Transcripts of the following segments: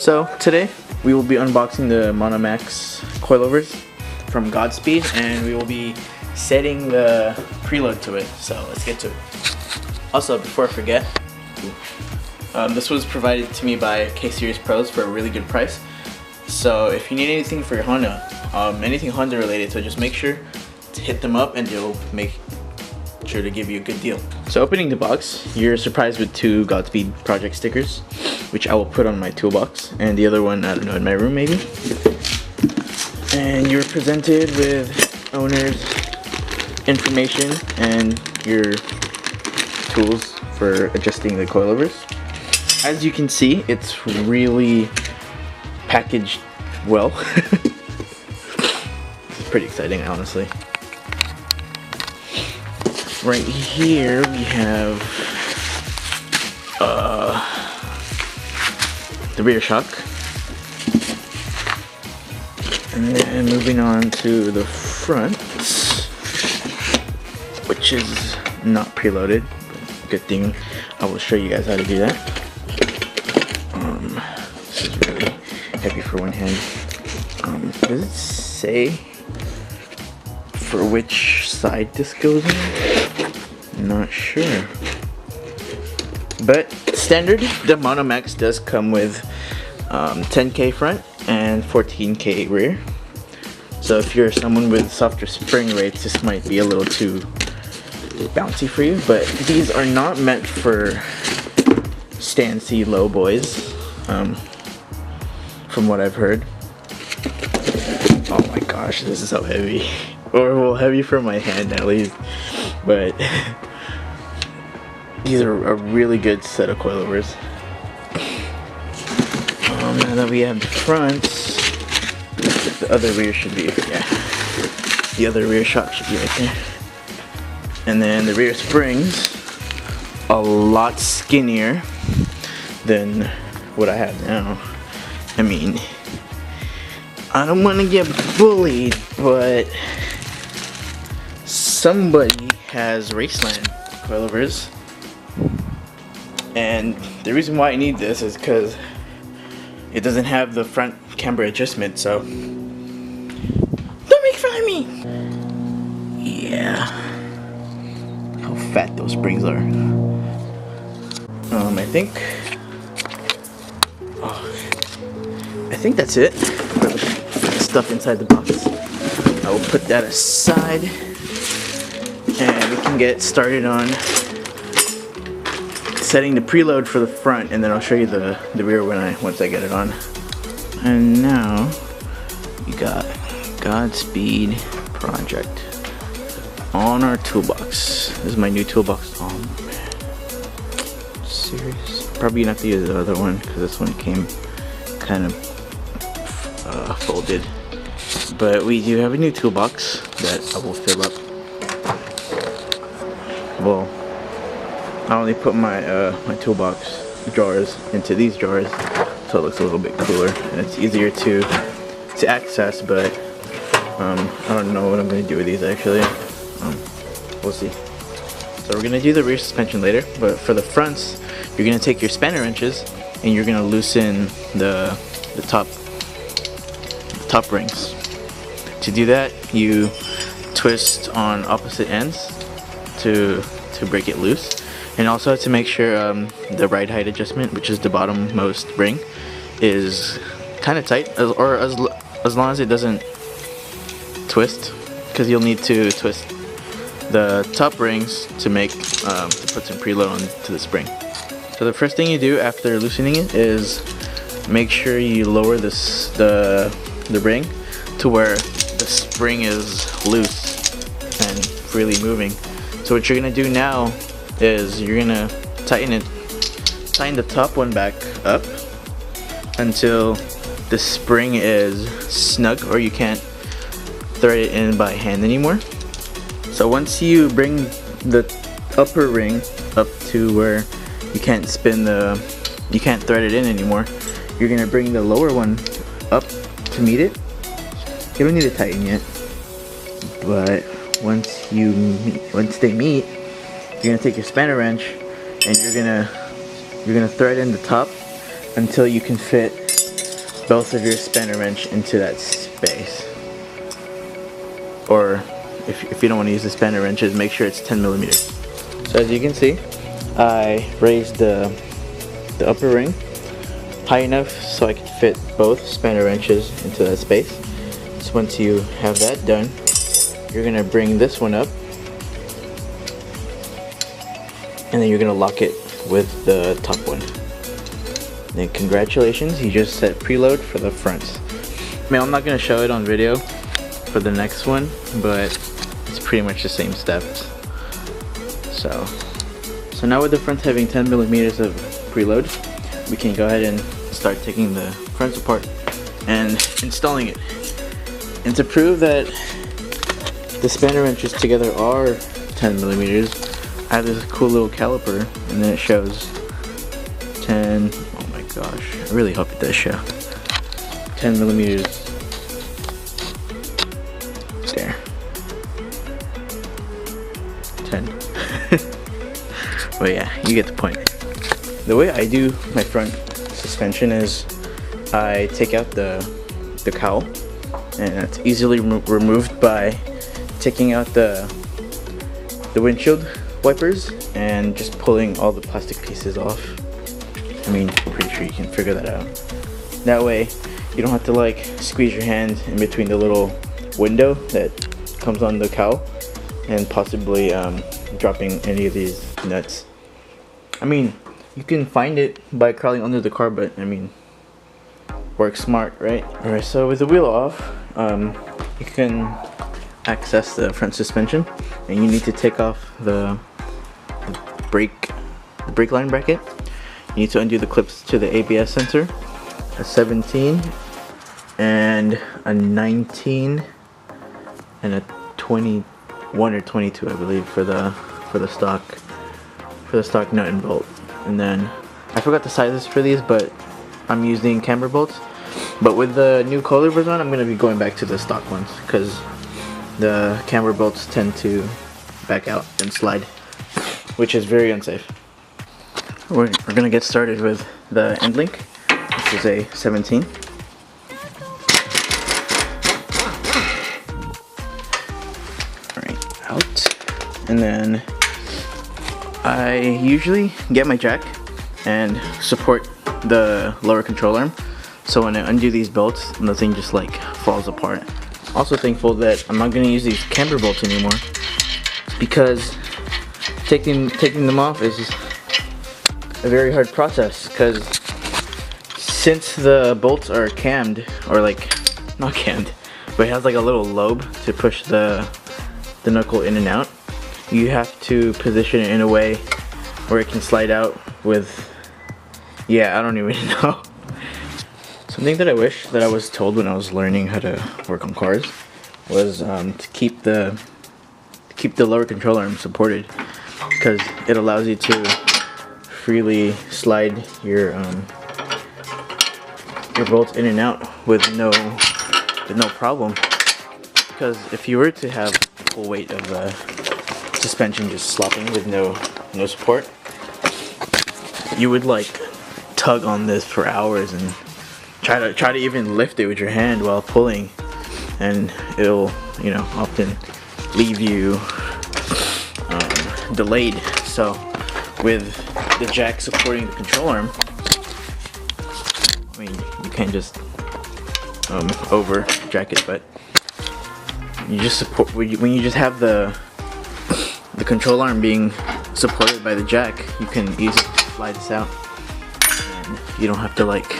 So today we will be unboxing the Monomaxx coilovers from Godspeed, and we will be setting the preload to it. So let's get to it. Also, before I forget, this was provided to me by K-Series Pros for a really good price. So if you need anything for your Honda, anything Honda related, so just make sure to hit them up and they'll make sure to give you a good deal. So opening the box, you're surprised with 2 Godspeed project stickers, which I will put on my toolbox, and the other one, I don't know, in my room maybe. And you're presented with owner's information and your tools for adjusting the coilovers. As you can see, it's really packaged well. It's pretty exciting, honestly. Right here we have the rear shock, and then moving on to the front, which is not preloaded. Good thing I will show you guys how to do that. This is really heavy for one hand. Does it say for which side this goes in? Not sure. But standard, the Monomaxx does come with 10K front and 14K rear. So if you're someone with softer spring rates, this might be a little too bouncy for you. But these are not meant for stand C low boys, from what I've heard. Oh my gosh, this is so heavy. Or well, heavy for my hand at least. But these are a really good set of coilovers. Now that we have the fronts, the other rear should be, the other rear shock should be right there. And then the rear springs, a lot skinnier than what I have now. I mean, I don't want to get bullied, but somebody has Raceland coilovers, and the reason why I need this is because it doesn't have the front camber adjustment, so don't make fun of me. Yeah, how fat those springs are. I think that's it for the stuff inside the box. I will put that aside, and we can get started on setting the preload for the front, and then I'll show you the rear once I get it on. And now we got Godspeed project on our toolbox. This is my new toolbox. Oh man, serious? Probably gonna have to use the other one because this one came kind of folded. But we do have a new toolbox that I will fill up. Well, I only put my my toolbox drawers into these drawers, so it looks a little bit cooler and it's easier to access. But I don't know what I'm going to do with these actually. We'll see. So we're going to do the rear suspension later, but for the fronts, you're going to take your spanner wrenches and you're going to loosen the top rings. To do that, you twist on opposite ends to break it loose, and also to make sure the ride height adjustment, which is the bottommost ring, is kind of tight, or as long as it doesn't twist, because you'll need to twist the top rings to make to put some preload onto the spring. So the first thing you do after loosening it is make sure you lower the ring to where the spring is loose and freely moving. So what you're gonna do now is you're gonna tighten the top one back up until the spring is snug, or you can't thread it in by hand anymore. So once you bring the upper ring up to where you can't thread it in anymore, you're gonna bring the lower one up to meet it. You don't need to tighten yet, but once they meet, you're gonna take your spanner wrench and you're gonna thread in the top until you can fit both of your spanner wrench into that space. Or if you don't want to use the spanner wrenches, make sure it's 10 millimeters. So as you can see, I raised the upper ring high enough so I could fit both spanner wrenches into that space. So once you have that done, you're gonna bring this one up, and then you're gonna lock it with the top one. Then congratulations, you just set preload for the fronts. I mean, I'm not gonna show it on video for the next one, but it's pretty much the same steps. So now with the fronts having 10 millimeters of preload, we can go ahead and start taking the fronts apart and installing it. And to prove that the spanner wrenches together are 10 millimeters, I have this cool little caliper, and then it shows 10, oh my gosh, I really hope it does show 10 millimeters there, 10. But yeah, you get the point. The way I do my front suspension is I take out the cowl, and it's easily removed by taking out the windshield wipers and just pulling all the plastic pieces off. I mean, I'm pretty sure you can figure that out. That way you don't have to like squeeze your hand in between the little window that comes on the cowl and possibly dropping any of these nuts. I mean, you can find it by crawling under the car, but I mean, work smart, right? Alright, so with the wheel off, you can access the front suspension, and you need to take off the brake line bracket. You need to undo the clips to the ABS sensor, a 17 and a 19 and a 21 or 22, I believe, for the stock nut and bolt. And then I forgot the sizes for these, but I'm using camber bolts. But with the new coilovers on, I'm going to be going back to the stock ones because the camber bolts tend to back out and slide, which is very unsafe. We're going to get started with the end link, which is a 17. Alright, out. And then I usually get my jack and support the lower control arm, so when I undo these bolts, nothing just like falls apart. Also thankful that I'm not going to use these camber bolts anymore, because taking them off is a very hard process, because since the bolts are cammed, or like not cammed, but it has like a little lobe to push the knuckle in and out, you have to position it in a way where it can slide out with, yeah, I don't even know. Something that I wish that I was told when I was learning how to work on cars was to keep the lower control arm supported, because it allows you to freely slide your bolts in and out with no problem. Because if you were to have the full weight of the suspension just slopping with no support, you would like tug on this for hours and try to even lift it with your hand while pulling, and it'll, you know, often leave you delayed. So with the jack supporting the control arm, I mean, you can't just over jack it, but you just support when you just have the control arm being supported by the jack, you can easily slide this out, and you don't have to like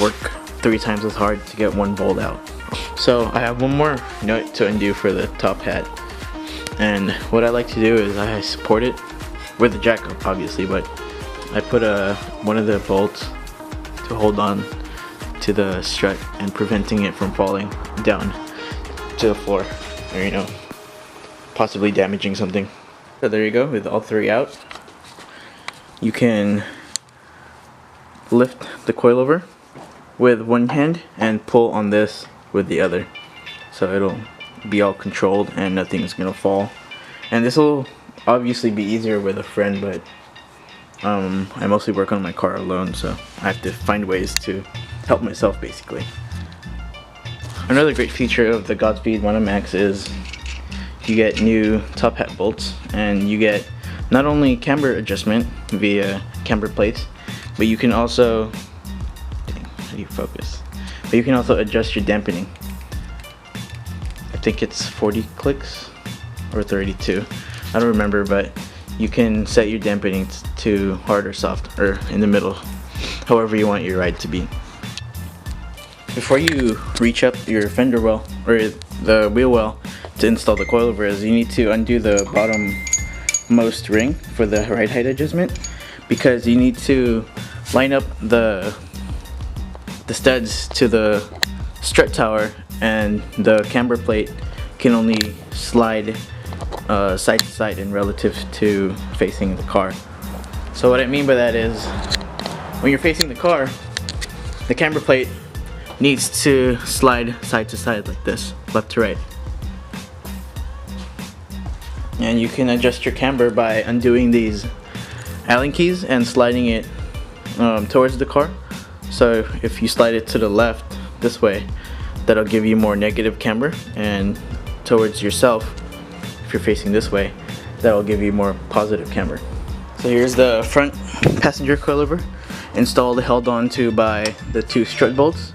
work 3 times as hard to get one bolt out. So I have one more nut to undo for the top hat, and what I like to do is I support it with the jack, obviously, but I put one of the bolts to hold on to the strut and preventing it from falling down to the floor, or, you know, possibly damaging something. So there you go, with all 3 out. You can lift the coilover with one hand and pull on this with the other, so it'll be all controlled and nothing's gonna fall. And this will obviously be easier with a friend, but I mostly work on my car alone, so I have to find ways to help myself basically. Another great feature of the Godspeed Monomaxx is you get new top hat bolts, and you get not only camber adjustment via camber plates, but you can also, how do you focus? But you can also adjust your dampening. I think it's 40 clicks or 32. I don't remember, but you can set your dampening to hard or soft, or in the middle, however you want your ride to be. Before you reach up your fender well or the wheel well to install the coilovers, you need to undo the bottom-most ring for the ride height adjustment, because you need to line up the studs to the strut tower, and the camber plate can only slide side to side and relative to facing the car. So what I mean by that is, when you're facing the car, the camber plate needs to slide side to side like this, left to right. And you can adjust your camber by undoing these Allen keys and sliding it towards the car. So if you slide it to the left this way, that'll give you more negative camber, and towards yourself, if you're facing this way, that'll give you more positive camber. So here's the front passenger coilover, installed, held onto by the two strut bolts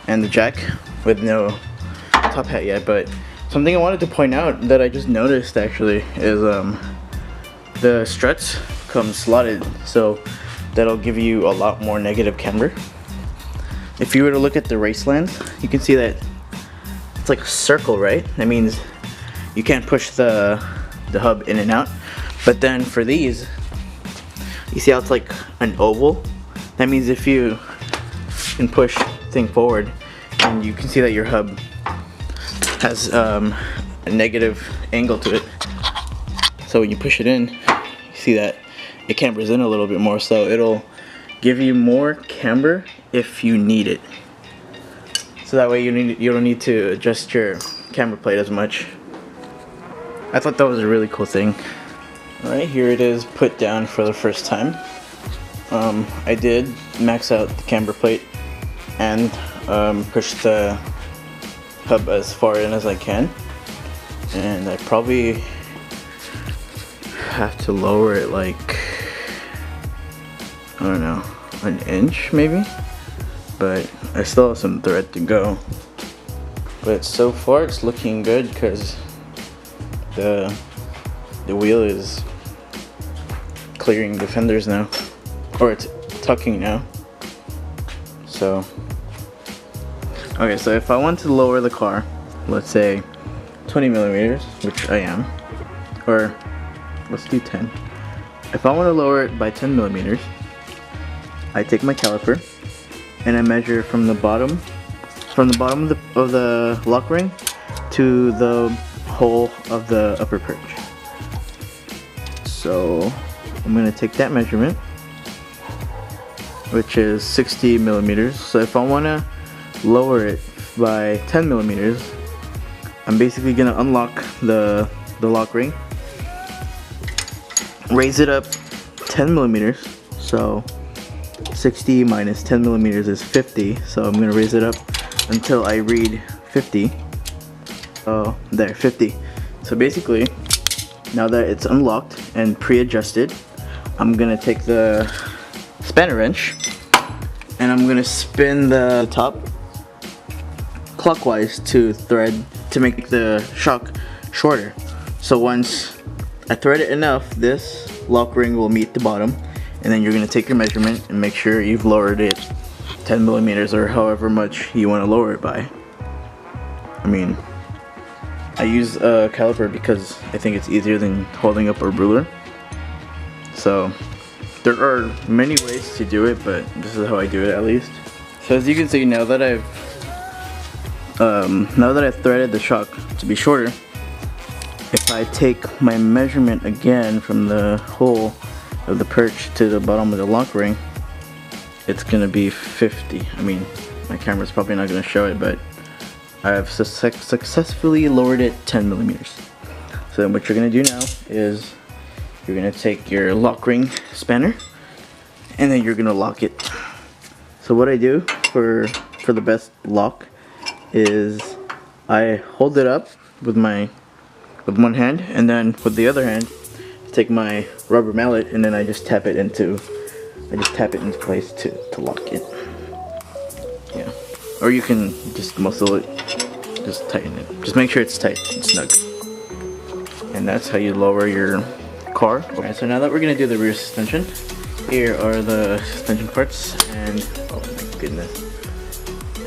and the jack, with no top hat yet. But something I wanted to point out that I just noticed actually is the struts come slotted, so that'll give you a lot more negative camber. If you were to look at the Raceland, you can see that it's like a circle, right? That means you can't push the hub in and out. But then for these, you see how it's like an oval? That means if you can push thing forward, and you can see that your hub has a negative angle to it. So when you push it in, you see that it cambers in a little bit more, so it'll give you more camber if you need it. So that way you don't need to adjust your camber plate as much. I thought that was a really cool thing. Alright, here it is put down for the first time. I did max out the camber plate and push the hub as far in as I can, and I probably have to lower it like, I don't know, an inch maybe, but I still have some thread to go. But so far it's looking good, because the wheel is clearing the fenders now, or it's tucking now. So okay, so if I want to lower the car, let's say 20 millimeters, which I am, or let's do 10. If I want to lower it by 10 millimeters, I take my caliper and I measure from the bottom of the lock ring to the hole of the upper perch. So I'm going to take that measurement, which is 60 millimeters. So if I want to lower it by 10 millimeters, I'm basically going to unlock the lock ring, raise it up 10 millimeters. So 60 minus 10 millimeters is 50, so I'm going to raise it up until I read 50. Oh, there, 50. So basically, now that it's unlocked and pre-adjusted, I'm going to take the spanner wrench and I'm going to spin the top clockwise to thread to make the shock shorter. So once I thread it enough, this lock ring will meet the bottom, and then you're going to take your measurement and make sure you've lowered it 10 millimeters or however much you want to lower it by. I mean, I use a caliper because I think it's easier than holding up a ruler. So there are many ways to do it, but this is how I do it at least. So as you can see, now that I've threaded the shock to be shorter, if I take my measurement again from the hole of the perch to the bottom of the lock ring, it's gonna be 50. I mean, my camera's probably not gonna show it, but I've successfully lowered it 10 millimeters. So then what you're gonna do now is you're gonna take your lock ring spanner and then you're gonna lock it. So what I do for the best lock is I hold it up with one hand, and then with the other hand take my rubber mallet, and then I just tap it into place to lock it. Yeah. Or you can just muscle it, just tighten it. Just make sure it's tight and snug. And that's how you lower your car. Alright, so now that we're gonna do the rear suspension, here are the suspension parts, and oh my goodness.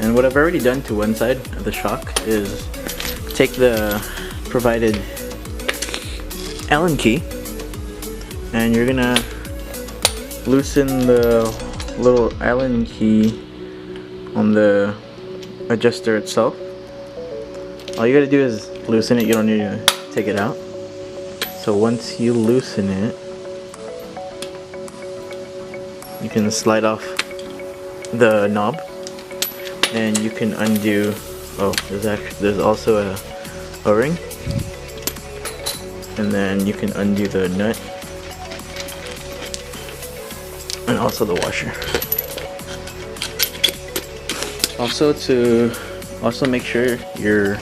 And what I've already done to one side of the shock is take the provided Allen key, and you're gonna loosen the little Allen key on the adjuster itself. All you gotta do is loosen it, you don't need to take it out. So once you loosen it, you can slide off the knob, and you can undo. Oh, there's also a O-ring, and then you can undo the nut, and also the washer. Also make sure your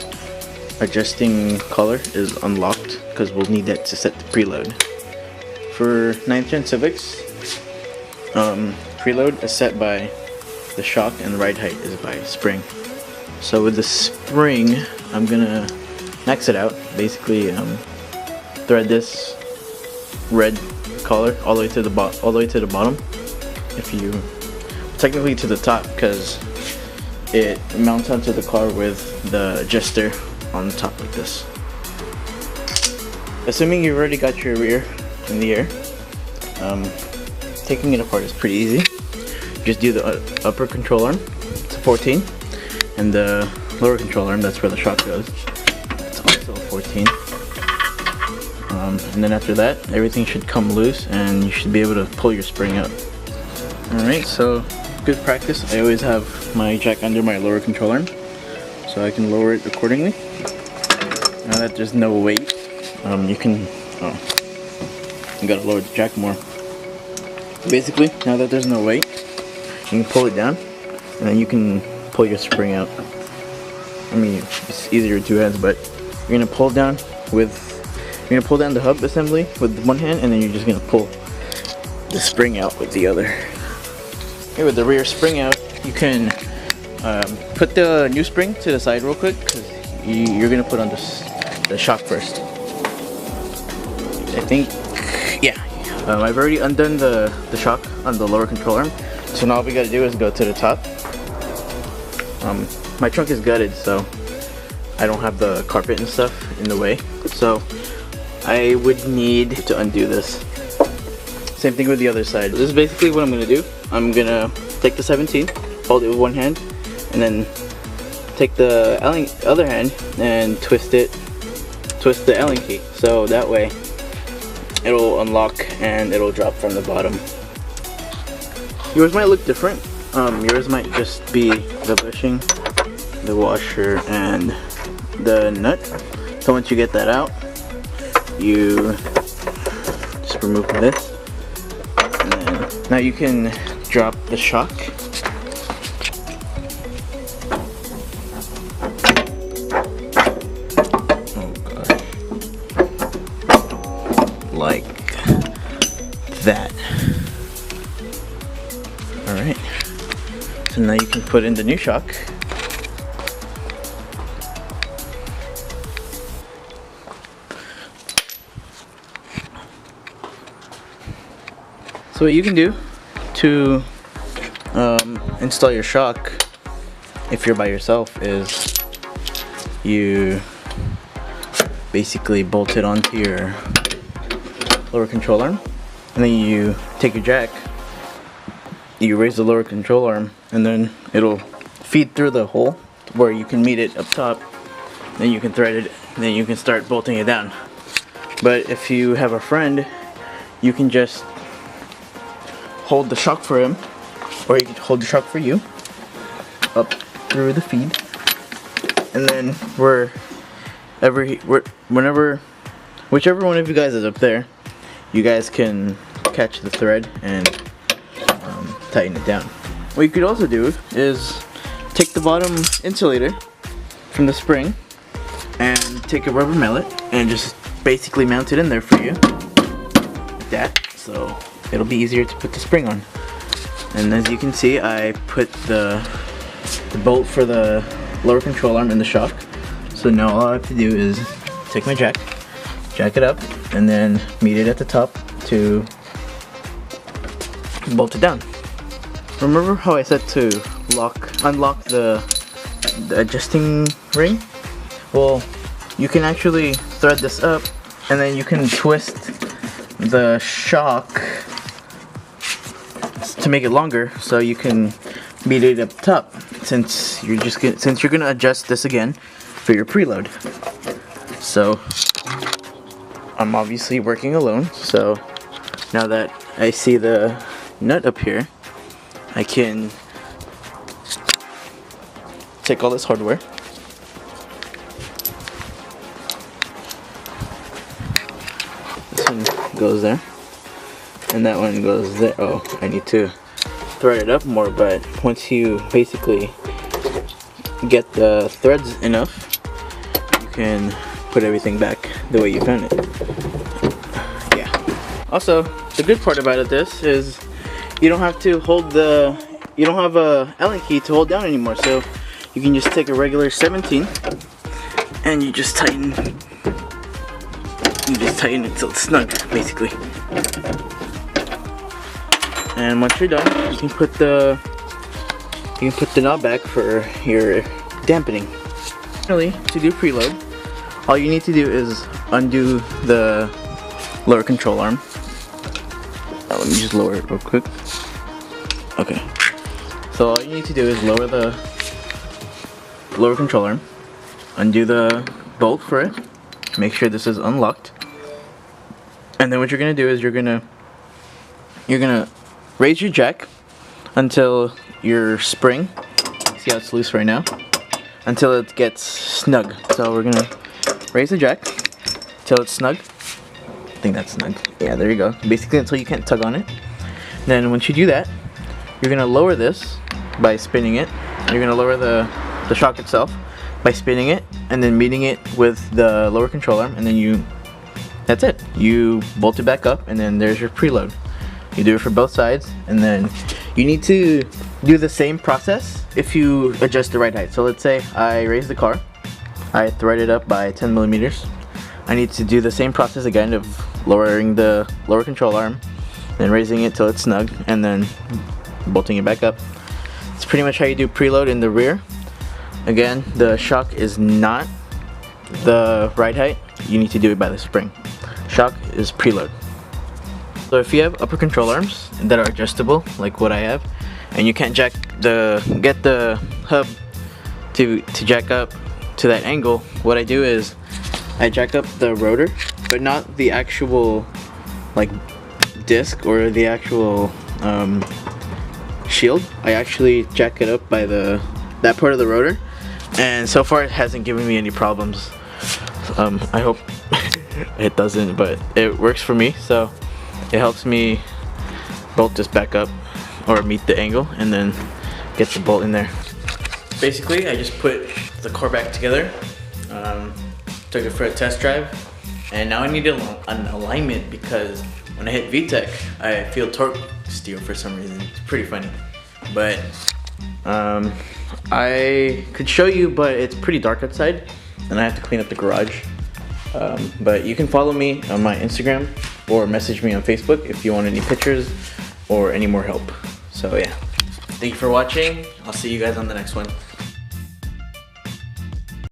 adjusting collar is unlocked, because we'll need that to set the preload. For 9th gen Civics, preload is set by the shock, and the ride height is by spring. So with the spring, I'm gonna max it out. Basically, thread this red collar all the way to the bottom. If you technically to the top, because it mounts onto the car with the adjuster on the top like this. Assuming you've already got your rear in the air, taking it apart is pretty easy. Just do the upper control arm, it's a 14, and the lower control arm, that's where the shock goes, it's also a 14. And then after that, everything should come loose, and you should be able to pull your spring out. Alright, so good practice. I always have my jack under my lower control arm, so I can lower it accordingly. Now that there's no weight, you gotta lower the jack more. Basically, now that there's no weight, you can pull it down, and then you can pull your spring out. I mean, it's easier with two hands, but you're gonna pull down the hub assembly with one hand, and then you're just gonna pull the spring out with the other. Okay, with the rear spring out, you can put the new spring to the side real quick, because you're gonna put on the shock first. I think, yeah. I've already undone the shock on the lower control arm, so now all we gotta do is go to the top. My trunk is gutted, so I don't have the carpet and stuff in the way, so I would need to undo this. Same thing with the other side. This is basically what I'm gonna do. I'm gonna take the 17, hold it with one hand, and then take the other hand and twist the Allen key, so that way it'll unlock and it'll drop from the bottom. Yours might look different. Yours might just be the bushing, the washer, and the nut. So once you get that out, you just remove this, and then now you can drop the shock. Like that. Alright, so now you can put in the new shock. So what you can do to install your shock, if you're by yourself, is you basically bolt it onto your lower control arm, and then you take your jack, you raise the lower control arm, and then it'll feed through the hole where you can meet it up top. Then you can thread it, and then you can start bolting it down. But if you have a friend, you can just hold the shock for him, or you can hold the shock for you up through the feed, and then whichever one of you guys is up there, you guys can catch the thread and tighten it down. What you could also do is take the bottom insulator from the spring and take a rubber mallet and just basically mount it in there for you like that, so it'll be easier to put the spring on. And as you can see, I put the bolt for the lower control arm in the shock. So now all I have to do is take my jack it up, and then meet it at the top to bolt it down. Remember how I said to unlock the adjusting ring? Well, you can actually thread this up, and then you can twist the shock to make it longer, so you can meet it up top. Since you're gonna adjust this again for your preload. So I'm obviously working alone. So now that I see the nut up here, I can take all this hardware. This one goes there, and that one goes there. Oh, I need to thread it up more, but once you basically get the threads enough, you can put everything back the way you found it. Yeah. Also, the good part about this is you don't have to hold you don't have a Allen key to hold down anymore, so you can just take a regular 17 and you just tighten it till it's snug, basically. And once you're done, you can put the knob back for your dampening. Finally, to do preload, all you need to do is undo the lower control arm. Let me just lower it real quick. Okay. So all you need to do is lower the lower control arm, undo the bolt for it, make sure this is unlocked, and then what you're gonna do is you're gonna raise your jack until your spring, see how it's loose right now, until it gets snug. So we're gonna raise the jack till it's snug. I think that's snug. Yeah, there you go. Basically until you can't tug on it. Then once you do that, you're gonna lower this by spinning it. You're gonna lower the shock itself by spinning it and then meeting it with the lower control arm, and then that's it. You bolt it back up, and then there's your preload. You do it for both sides, and then you need to do the same process if you adjust the right height. So let's say I raise the car, I thread it up by 10 millimeters. I need to do the same process again of lowering the lower control arm, then raising it till it's snug, and then bolting it back up. It's pretty much how you do preload in the rear. Again, the shock is not the right height. You need to do it by the spring. Shock is preload. So if you have upper control arms that are adjustable, like what I have, and you can't get the hub to jack up to that angle, what I do is I jack up the rotor, but not the actual like disc or the actual shield. I actually jack it up by that part of the rotor, and so far it hasn't given me any problems. I hope it doesn't, but it works for me, so it helps me bolt this back up or meet the angle and then get the bolt in there. Basically, I just put the car back together, took it for a test drive, and now I need an alignment because when I hit VTEC, I feel torque steal for some reason. It's pretty funny. But I could show you, but it's pretty dark outside and I have to clean up the garage. But you can follow me on my Instagram or message me on Facebook if you want any pictures or any more help. So yeah, thank you for watching. I'll see you guys on the next one.